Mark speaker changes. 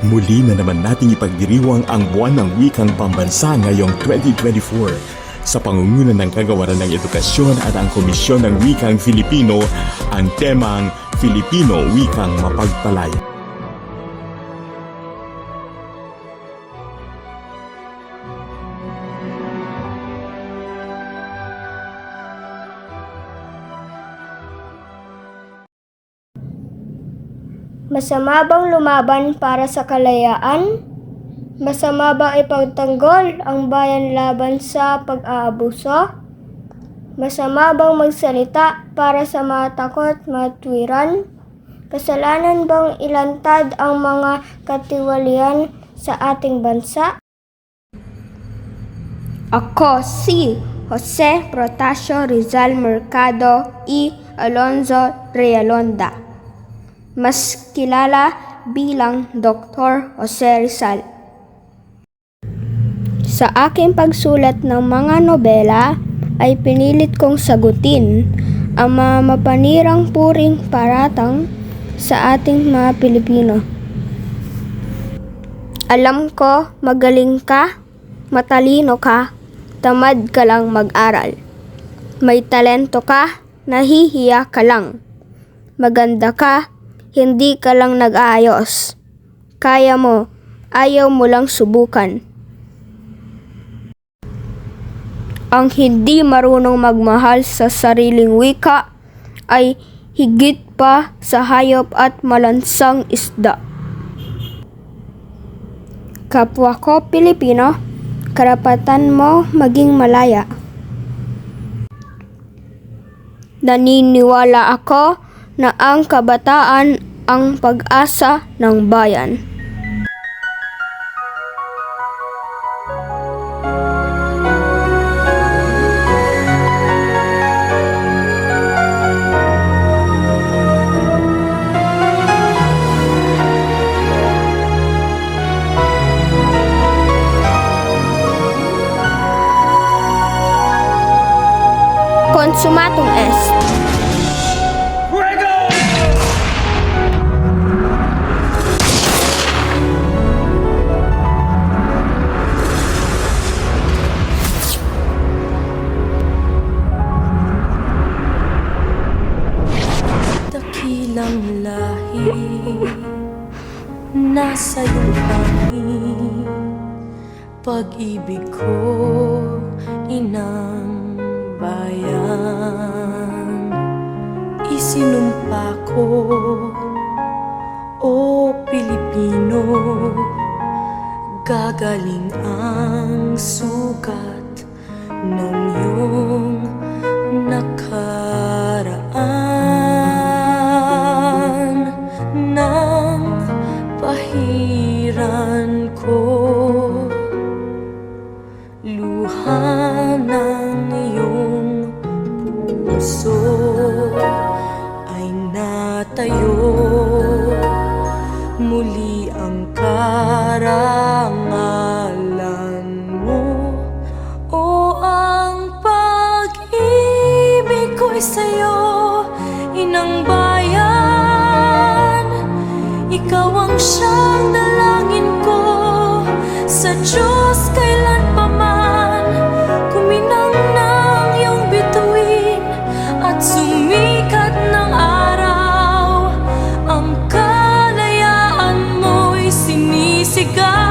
Speaker 1: Muli na naman nating ipagdiriwang ang buwan ng wikang pambansa ngayong 2024. Sa pangunguna ng Kagawaran ng Edukasyon at ang Komisyon ng Wikang Filipino, ang temang Filipino Wikang Mapagpalaya.
Speaker 2: Masama bang lumaban para sa kalayaan? Masama bang ipagtanggol ang bayan laban sa pag-aabuso? Masama bang magsalita para sa mga takot matwiran? Kasalanan bang ilantad ang mga katiwalian sa ating bansa? Ako si Jose Protasio Rizal Mercado y Alonzo Realonda, mas kilala bilang Dr. Jose Rizal. Sa aking pagsulat ng mga nobela ay pinilit kong sagutin ang mga mapanirang puring paratang sa ating mga Pilipino. Alam ko magaling ka, matalino ka, tamad ka lang mag-aral. May talento ka, nahihiya ka lang. Maganda ka, hindi ka lang nag-aayos. Kaya mo, ayaw mo lang subukan. Ang hindi marunong magmahal sa sariling wika ay higit pa sa hayop at malansang isda. Kapwa ko Pilipino, karapatan mo maging malaya. Naniniwala ako na ang kabataan ang pag-asa ng bayan. Consumatum est.
Speaker 3: Dakilang lahi, nasa iyong hangin, pag-ibig ko, inang bayan. Isinumpa ko, o Pilipino, gagaling ang sugat ng iyong nakaraan. Nang pahiran ko luha ng iyong puso ay natayo muli ang karangalan mo. O ang pag-ibig ko'y sa'yo, inang bayan. Ikaw ang siyang dalangin ko sa Diyos kailan pa man. Kuminang ng iyong bituin at sumikat ng araw. Ang kalayaan mo'y sinisigaw.